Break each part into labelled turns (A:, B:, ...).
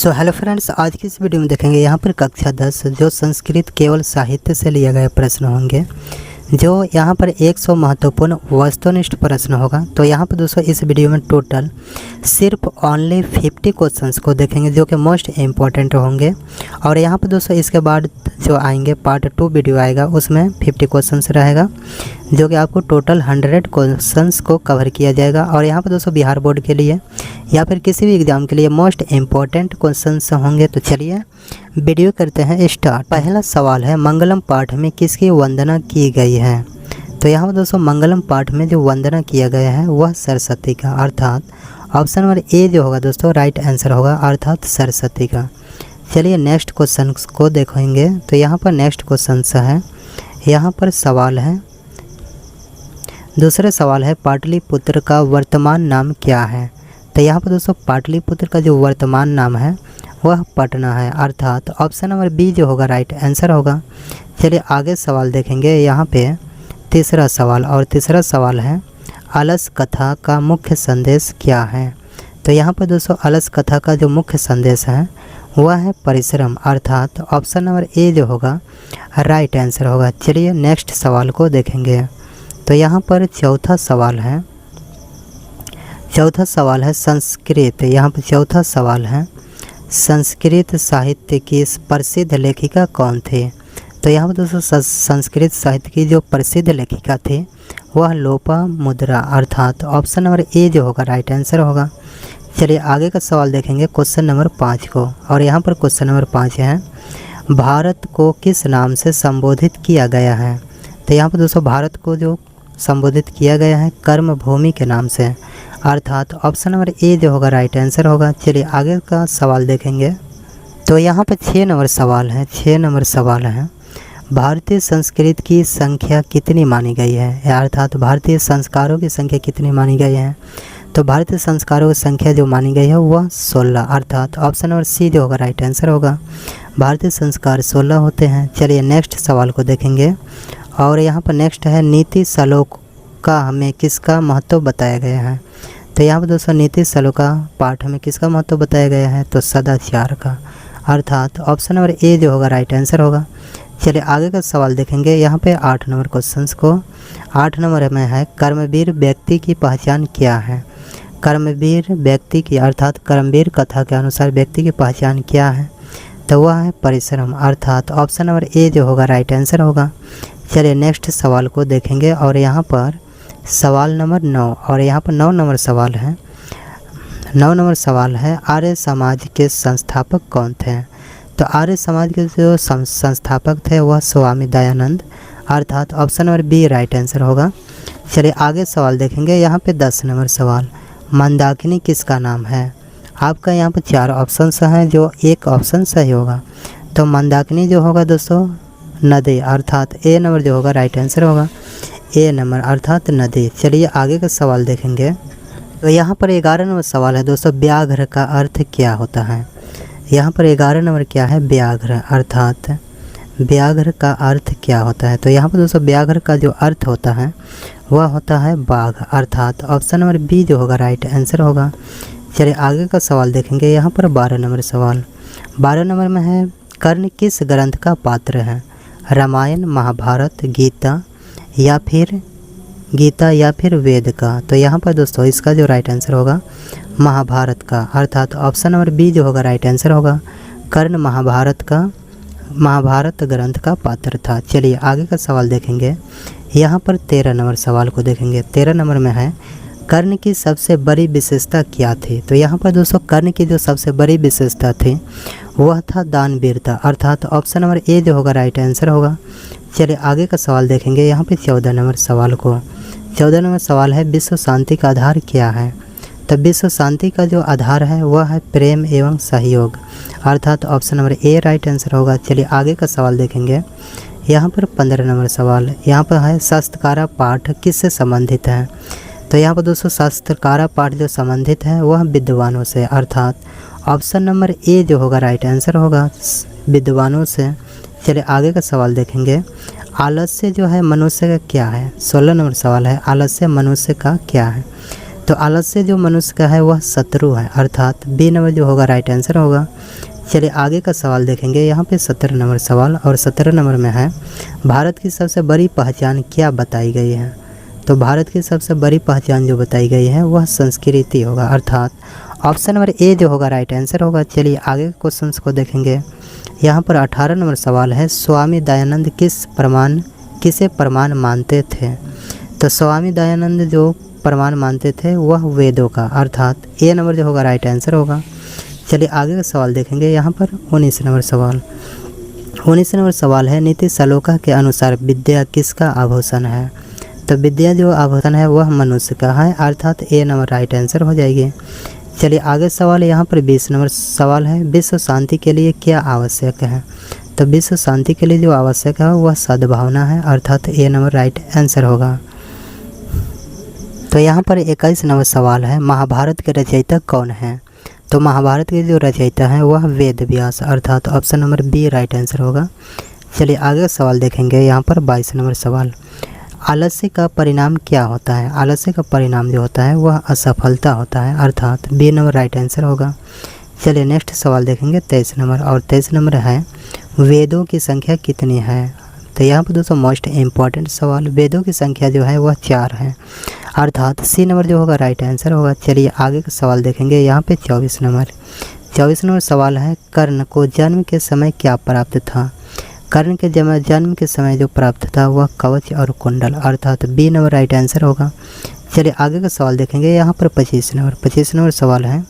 A: So hello friends, आज की इस वीडियो में देखेंगे यहाँ पर कक्षा 10 जो संस्कृत केवल साहित्य से लिया गया प्रश्न होंगे। जो यहाँ पर 100 महत्वपूर्ण वस्तुनिष्ठ प्रश्न होगा। तो यहाँ पर दोस्तों इस वीडियो में टोटल सिर्फ ओनली 50 क्वेश्चंस को देखेंगे जो कि मोस्ट इम्पॉर्टेंट होंगे। और यहाँ पर दोस्तों इसके बाद जो आएंगे पार्ट 2 वीडियो आएगा, उसमें 50 क्वेश्चंस रहेगा जो कि आपको टोटल 100 क्वेश्चंस को कवर किया जाएगा। और यहाँ पर दोस्तों बिहार बोर्ड के लिए या फिर किसी भी एग्ज़ाम के लिए मोस्ट इम्पॉर्टेंट क्वेश्चंस होंगे। तो चलिए वीडियो करते हैं स्टार्ट। पहला सवाल है, मंगलम पाठ में किसकी वंदना की गई है? तो यहाँ पर दोस्तों मंगलम पाठ में जो वंदना किया गया है वह सरस्वती का, अर्थात ऑप्शन नंबर ए जो होगा दोस्तों राइट आंसर होगा, अर्थात सरस्वती का। चलिए नेक्स्ट क्वेश्चन को देखेंगे। तो यहाँ पर नेक्स्ट क्वेश्चन है, यहाँ पर सवाल है, दूसरा सवाल है, पाटलिपुत्र का वर्तमान नाम क्या है? तो यहाँ पर दोस्तों पाटलिपुत्र का जो वर्तमान नाम है वह पटना है, अर्थात ऑप्शन नंबर बी जो होगा राइट आंसर होगा। चलिए आगे सवाल देखेंगे। यहाँ पे तीसरा सवाल, और तीसरा सवाल है, अलस कथा का मुख्य संदेश क्या है? तो यहाँ पर दोस्तों अलस कथा का जो मुख्य संदेश है वह है परिश्रम, अर्थात ऑप्शन नंबर ए जो होगा राइट आंसर होगा। चलिए नेक्स्ट सवाल को देखेंगे। तो यहाँ पर चौथा सवाल है, संस्कृत। यहाँ पर चौथा सवाल है, संस्कृत साहित्य की प्रसिद्ध लेखिका कौन थी? तो यहाँ पर दोस्तों संस्कृत साहित्य की जो प्रसिद्ध लेखिका थी वह लोपामुद्रा, अर्थात ऑप्शन नंबर ए जो होगा राइट आंसर होगा। चलिए आगे का सवाल देखेंगे क्वेश्चन नंबर 5 को। और यहाँ पर क्वेश्चन नंबर 5 है, भारत को किस नाम से संबोधित किया गया है? तो यहाँ पर दोस्तों भारत को जो संबोधित किया गया है कर्म भूमि के नाम से, अर्थात ऑप्शन नंबर ए जो होगा राइट आंसर होगा। चलिए आगे का सवाल देखेंगे। तो यहाँ पर 6 नंबर सवाल है, 6 नंबर सवाल है, भारतीय संस्कृत की संख्या कितनी मानी गई है? अर्थात भारतीय संस्कारों की संख्या कितनी मानी गई है? तो भारतीय संस्कारों की संख्या जो मानी गई है वह 16, अर्थात ऑप्शन नंबर सी जो होगा राइट आंसर होगा। भारतीय संस्कार 16 होते हैं। चलिए नेक्स्ट सवाल को देखेंगे। और यहाँ पर नेक्स्ट है, नीति श्लोक का हमें किसका महत्व बताया गया है? तो यहाँ पर दोस्तों नीति श्लोक का पाठ में किसका महत्व बताया गया है? तो सदाचार का, अर्थात ऑप्शन नंबर ए जो होगा राइट आंसर होगा। चलिए आगे का सवाल देखेंगे। यहाँ पे 8 नंबर क्वेश्चंस को, 8 नंबर में है, कर्मवीर व्यक्ति की पहचान क्या है? कर्मवीर व्यक्ति की, अर्थात कर्मवीर कथा के अनुसार व्यक्ति की पहचान क्या है? तो वह है परिश्रम, अर्थात ऑप्शन नंबर ए जो होगा राइट आंसर होगा। चलिए नेक्स्ट सवाल को देखेंगे। और यहाँ पर सवाल नंबर 9, और यहाँ पर 9 नंबर सवाल है, 9 नंबर सवाल है, आर्य समाज के संस्थापक कौन थे? तो आर्य समाज के जो संस्थापक थे वह स्वामी दयानंद, अर्थात option number B right answer होगा। चलिए आगे सवाल देखेंगे। यहाँ पे 10 नंबर सवाल, मंदाकिनी किसका नाम है? आपका यहाँ पर 4 ऑप्शंस हैं जो एक ऑप्शन सही होगा। तो मंदाकिनी जो होगा दोस्तों नदी, अर्थात ए नंबर जो होगा राइट आंसर होगा, ए नंबर अर्थात नदी। चलिए आगे का सवाल देखेंगे। तो यहाँ पर 11 नंबर सवाल है दोस्तों, व्याघ्र का अर्थ क्या होता है? यहाँ पर 11 नंबर क्या है? व्याघ्र, अर्थात व्याघ्र का अर्थ क्या होता है? तो यहाँ पर दोस्तों व्याघ्र का जो अर्थ होता है वह होता है बाघ, अर्थात ऑप्शन नंबर बी जो होगा राइट आंसर होगा। चलिए आगे का सवाल देखेंगे। यहाँ पर 12 नंबर सवाल, 12 नंबर में है, कर्ण किस ग्रंथ का पात्र है? रामायण, महाभारत, गीता या फिर वेद का? तो यहाँ पर दोस्तों इसका जो राइट आंसर होगा महाभारत का, अर्थात ऑप्शन नंबर बी जो होगा राइट आंसर होगा। कर्ण महाभारत ग्रंथ का पात्र था। चलिए आगे का सवाल देखेंगे। यहाँ पर 13 नंबर सवाल को देखेंगे। 13 नंबर में है, कर्ण की सबसे बड़ी विशेषता क्या थी? तो यहाँ पर दोस्तों कर्ण की जो सबसे बड़ी विशेषता थी वह था दानवीरता, अर्थात ऑप्शन नंबर ए जो होगा राइट आंसर होगा। चलिए आगे का सवाल देखेंगे। यहाँ पे 14 नंबर सवाल को, 14 नंबर सवाल है, विश्व शांति का आधार क्या है? तो विश्व शांति का जो आधार है वह है प्रेम एवं सहयोग, अर्थात option number A right answer होगा। चलिए आगे का सवाल देखेंगे। यहाँ पर 15 नंबर सवाल, यहाँ पर है, शास्त्रकारा पाठ किससे संबंधित है? तो यहाँ पर दोस्तों शास्त्रकारा पाठ जो संबंधित है वह विद्वानों से, अर्थात ऑप्शन नंबर ए जो होगा राइट आंसर होगा, विद्वानों से। चलिए आगे का सवाल देखेंगे। आलस्य जो है मनुष्य का क्या है? 16 नंबर सवाल है, आलस्य मनुष्य का क्या है? तो आलस्य जो मनुष्य का है वह शत्रु है, अर्थात बी नंबर जो होगा राइट आंसर होगा। चलिए आगे का सवाल देखेंगे। यहाँ पे 17 नंबर सवाल, और 17 नंबर में है भारत की सबसे बड़ी पहचान क्या बताई गई है। तो भारत की सबसे बड़ी पहचान जो बताई गई है वह संस्कृति होगा, अर्थात ऑप्शन नंबर ए जो होगा राइट आंसर होगा। चलिए आगे के क्वेश्चंस को देखेंगे। यहाँ पर 18 नंबर सवाल है स्वामी दयानंद किसे प्रमाण मानते थे। तो स्वामी दयानंद जो प्रमाण मानते थे वह वेदों का, अर्थात ए नंबर जो होगा राइट आंसर होगा। चलिए आगे का सवाल देखेंगे। यहाँ पर 19 नंबर सवाल, 19 नंबर सवाल है नीति श्लोका के अनुसार विद्या किसका आभूषण है। तो विद्या जो आभूषण है वह मनुष्य का है, अर्थात ए नंबर राइट आंसर हो जाएगी। चलिए आगे सवाल है। यहाँ पर 20 नंबर सवाल है विश्व शांति के लिए क्या आवश्यक है। तो विश्व शांति के लिए जो आवश्यक है वह सद्भावना है, अर्थात ए नंबर राइट आंसर होगा। तो यहाँ पर 21 नंबर सवाल है महाभारत के रचयिता कौन है। तो महाभारत के जो रचयिता हैं वह वेद व्यास, अर्थात option number B right answer होगा। चलिए आगे सवाल देखेंगे। यहाँ पर 22 नंबर सवाल, आलस्य का परिणाम क्या होता है। आलस्य का परिणाम जो होता है वह असफलता होता है, अर्थात बी नंबर राइट आंसर होगा। चलिए नेक्स्ट सवाल देखेंगे 23 नंबर, और 23 नंबर है वेदों की संख्या कितनी है। तो यहाँ पर दोस्तों मोस्ट इम्पॉर्टेंट सवाल, वेदों की संख्या जो है वह 4 है, अर्थात सी नंबर जो होगा राइट आंसर होगा। चलिए आगे का सवाल देखेंगे। यहाँ पे 24 नंबर सवाल है कर्ण को जन्म के समय क्या प्राप्त था। कर्ण के जन्म के समय जो प्राप्त था वह कवच और कुंडल, अर्थात बी नंबर राइट आंसर होगा। चलिए आगे का सवाल देखेंगे। यहाँ पर 25 नंबर सवाल है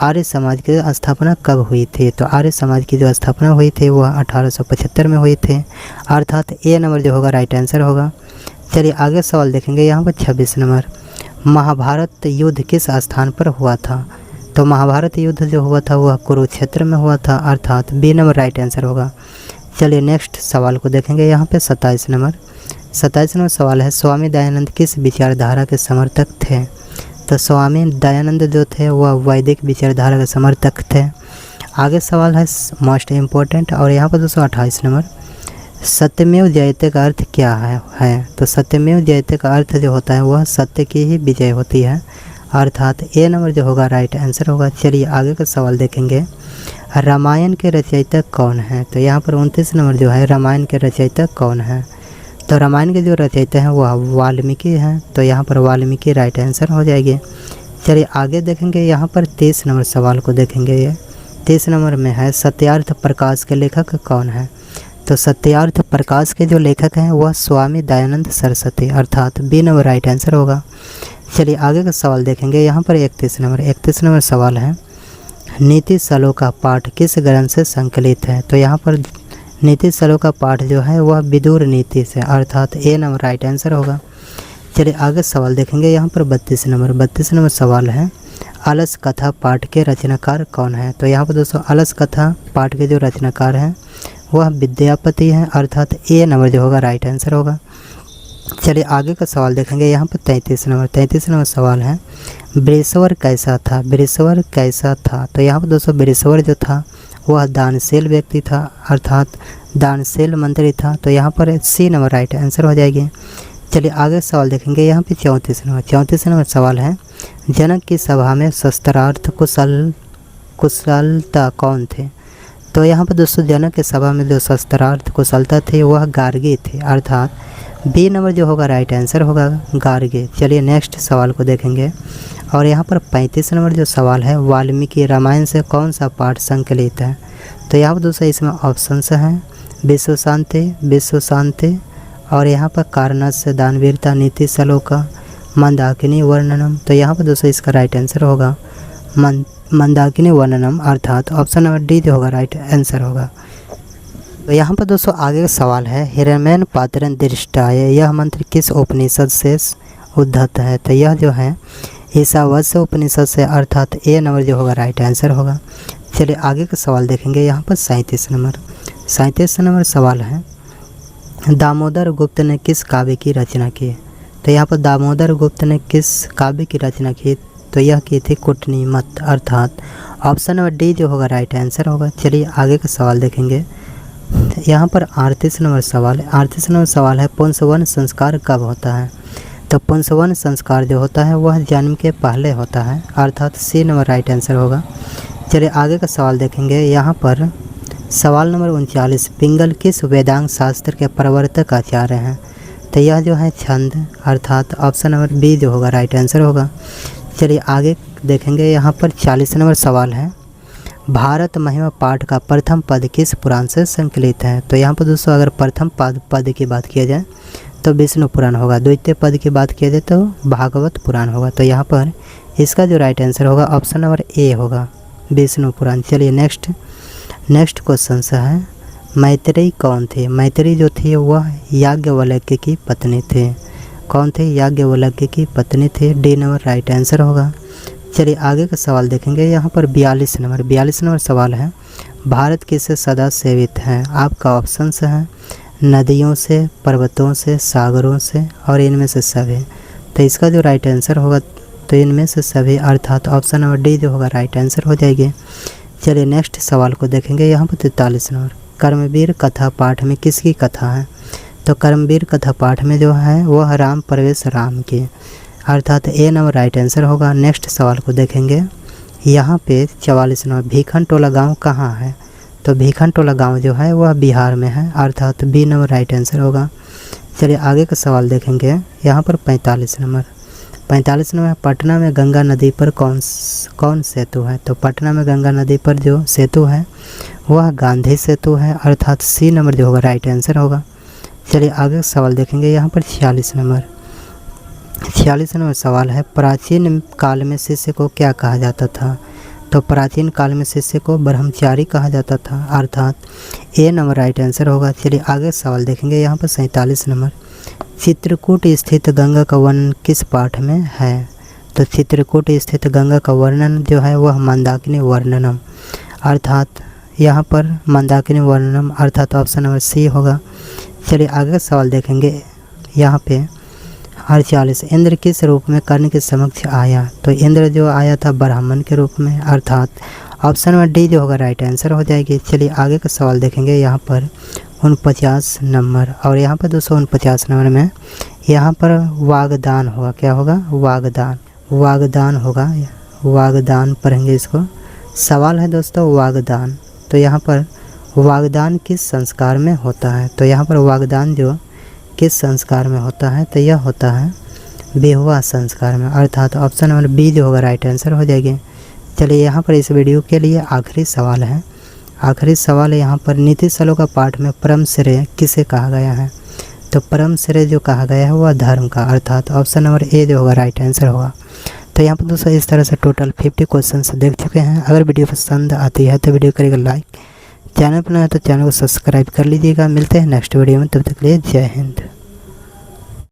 A: आर्य समाज की स्थापना कब हुई थी। तो आर्य समाज की जो स्थापना हुई थी वह 1875 में हुई थी, अर्थात ए नंबर जो होगा राइट आंसर होगा। चलिए आगे सवाल देखेंगे। यहाँ पर 26 नंबर, महाभारत युद्ध किस स्थान पर हुआ था। तो महाभारत युद्ध जो हुआ था वह कुरुक्षेत्र में हुआ था, अर्थात बी नंबर राइट आंसर होगा। चलिए नेक्स्ट सवाल को देखेंगे। यहाँ पे 27 नंबर सवाल है स्वामी दयानंद किस विचारधारा के समर्थक थे। तो स्वामी दयानंद जो थे वह वैदिक विचारधारा के समर्थक थे। आगे सवाल है मोस्ट इम्पोर्टेंट, और यहाँ पर 228 नंबर, सत्यमेव जयते का अर्थ क्या है। तो सत्यमेव जयते का अर्थ जो होता है वह सत्य की ही विजय होती है, अर्थात ए नंबर जो होगा राइट आंसर होगा। चलिए आगे का सवाल देखेंगे। रामायण के रचयिता कौन है। तो यहाँ पर 29 नंबर जो है रामायण के रचयिता कौन है। तो रामायण के जो रचयिता हैं वह वाल्मीकि हैं, तो यहाँ पर वाल्मीकि राइट आंसर हो जाएगी। चलिए आगे देखेंगे। यहाँ पर 23 नंबर सवाल को देखेंगे। ये 23 नंबर में है सत्यार्थ प्रकाश के लेखक कौन है। तो सत्यार्थ प्रकाश के जो लेखक हैं वह स्वामी दयानंद सरस्वती, अर्थात बी नंबर राइट आंसर होगा। चलिए आगे का सवाल देखेंगे। यहाँ पर 31 नंबर सवाल है नीति श्लोका पाठ किस ग्रंथ से संकलित है। तो यहाँ पर नीति श्लोका पाठ जो है वह विदुर नीति से, अर्थात ए नंबर राइट आंसर होगा। चलिए आगे सवाल देखेंगे। यहाँ पर 32 नंबर सवाल है अलस कथा पाठ के रचनाकार कौन है। तो यहाँ पर दोस्तों अलस कथा पाठ के जो रचनाकार हैं वह विद्यापति हैं, अर्थात ए नंबर जो होगा राइट आंसर होगा। चलिए आगे का सवाल देखेंगे। यहाँ पर 33 नंबर सवाल है वृषवर कैसा था। तो यहाँ पर दोस्तों वृषवर जो था वह दानशील व्यक्ति था, अर्थात दानशील मंत्री था। तो यहाँ पर सी नंबर राइट आंसर हो जाएगी। चलिए आगे सवाल देखेंगे। यहाँ पे 34 नंबर सवाल है जनक की सभा में शस्त्रार्थ कुशलता कौन थे। तो यहाँ पर दोस्तों जनक की सभा में जो शस्त्रार्थ कुशलता थे वह गार्गी थे, अर्थात बी नंबर जो होगा राइट आंसर होगा गार्गी। चलिए नेक्स्ट सवाल को देखेंगे। और यहाँ पर 35 नंबर जो सवाल है वाल्मीकि रामायण से कौन सा पाठ संकलित है। तो यहाँ पर दोस्तों इसमें ऑप्शंस हैं विश्व शांति, और यहाँ पर कारणास्य दानवीरता नीति श्लोका मंदाकिनी वर्णनम। तो यहाँ पर दोस्तों इसका राइट आंसर होगा मंदाकिनी वर्णनम, अर्थात ऑप्शन नंबर डी जो होगा राइट आंसर होगा। तो यहाँ पर दोस्तों आगे का सवाल है हिरण्यन पात्रन दृष्टाय यह मंत्र किस उपनिषद से उद्धत है। तो यह जो है ईशावास्य उपनिषद से, अर्थात ए नंबर जो होगा राइट आंसर होगा। चलिए आगे का सवाल देखेंगे। यहाँ पर 37 नंबर सवाल है दामोदर गुप्त ने किस काव्य की रचना की। तो यहाँ पर दामोदर गुप्त ने किस काव्य की रचना की। तो यह की थी कुटनीमत, अर्थात ऑप्शन नंबर डी जो होगा राइट आंसर होगा। चलिए आगे का सवाल देखेंगे। यहाँ पर 38 नंबर सवाल है पुंसवन संस्कार कब होता है। तो पुंसवन संस्कार जो होता है वह जन्म के पहले होता है, अर्थात सी नंबर राइट आंसर होगा। चलिए आगे का सवाल देखेंगे। यहाँ पर सवाल नंबर 39, पिंगल किस वेदांग शास्त्र के प्रवर्तक आचार्य हैं? तो यह जो है छंद, अर्थात ऑप्शन नंबर बी जो होगा राइट आंसर होगा। चलिए आगे देखेंगे। यहाँ पर 40 नंबर सवाल है, भारत महिमा पाठ का प्रथम पद किस पुराण से संकलित है? तो यहाँ पर दोस्तों अगर प्रथम पद की बात किया जाए तो विष्णु पुराण होगा, द्वितीय पद की बात किया जाए तो भागवत पुराण होगा। तो यहाँ पर इसका जो राइट आंसर होगा ऑप्शन नंबर ए होगा, विष्णु पुराण। चलिए नेक्स्ट क्वेश्चन से है, मैत्रेयी कौन थे? मैत्रेयी जो थी वह याज्ञवल्क्य की पत्नी थे। कौन थे? याज्ञवल्क्य की पत्नी थे। डी नंबर राइट आंसर होगा। चलिए आगे का सवाल देखेंगे। यहाँ पर 42 नंबर सवाल है, भारत किससे सदा सेवित है? आपका ऑप्शन से है नदियों से, पर्वतों से, सागरों से और इनमें से सभी। तो इसका जो राइट आंसर होगा तो इनमें से सभी, अर्थात ऑप्शन नंबर डी जो होगा राइट आंसर हो जाएगी। चलिए नेक्स्ट सवाल को देखेंगे। यहाँ पर 43 नंबर, कर्मवीर कथा पाठ में किसकी कथा है? तो कर्मवीर कथा पाठ में जो है वह राम प्रवेश राम की, अर्थात ए नंबर राइट आंसर होगा। नेक्स्ट सवाल को देखेंगे। यहाँ पे 44 नंबर, भीखन टोला गाँव कहाँ है? तो भीखन टोला गाँव जो है वह बिहार में है, अर्थात बी नंबर राइट आंसर होगा। चलिए आगे का सवाल देखेंगे। यहाँ पर 45 नंबर, पटना में गंगा नदी पर कौन सेतु है? तो पटना में गंगा नदी पर जो सेतु है वह गांधी सेतु है, अर्थात सी नंबर जो होगा राइट आंसर होगा। चलिए आगे सवाल देखेंगे। यहाँ पर 46 नंबर सवाल है, प्राचीन काल में शिष्य को क्या कहा जाता था? तो प्राचीन काल में शिष्य को ब्रह्मचारी कहा जाता था, अर्थात ए नंबर राइट आंसर होगा। चलिए आगे सवाल देखेंगे। यहाँ पर 47 नंबर, चित्रकूट स्थित गंगा का वर्णन किस पाठ में है? तो चित्रकूट स्थित गंगा का वर्णन जो है वह मंदाकिनी वर्णनम, अर्थात यहाँ पर मंदाकिनी वर्णनम, अर्थात ऑप्शन नंबर सी होगा। चलिए आगे का सवाल देखेंगे। यहाँ पे 48, इंद्र किस रूप में कर्ण के समक्ष आया? तो इंद्र जो आया था ब्राह्मण के रूप में, अर्थात ऑप्शन नंबर डी जो होगा राइट आंसर हो जाएगी। चलिए आगे का सवाल देखेंगे। यहाँ पर 49 नंबर, और यहाँ पर 249 नंबर में यहाँ पर वागदान होगा। क्या होगा? वागदान होगा, वागदान पढ़ेंगे इसको। सवाल है दोस्तों वागदान, तो यहाँ पर वागदान किस संस्कार में होता है? तो यहाँ पर वागदान जो किस संस्कार में होता है? तो यह होता है बेहुआ संस्कार में, अर्थात ऑप्शन नंबर बी जो होगा राइट आंसर हो जाएगी। चलिए यहाँ पर इस वीडियो के लिए आखिरी सवाल है। यहाँ पर नीति श्लोक पाठ में परम श्रेय किसे कहा गया है? तो परम श्रेय जो कहा गया है वह धर्म का, अर्थात ऑप्शन नंबर ए जो होगा राइट आंसर होगा। तो यहाँ पर दोस्तों इस तरह से टोटल 50 क्वेश्चन देख चुके हैं। अगर वीडियो पसंद आती है तो वीडियो करेगा लाइक, चैनल पर नया है तो चैनल को सब्सक्राइब कर लीजिएगा। मिलते हैं नेक्स्ट वीडियो में, तब तक के लिए जय हिंद।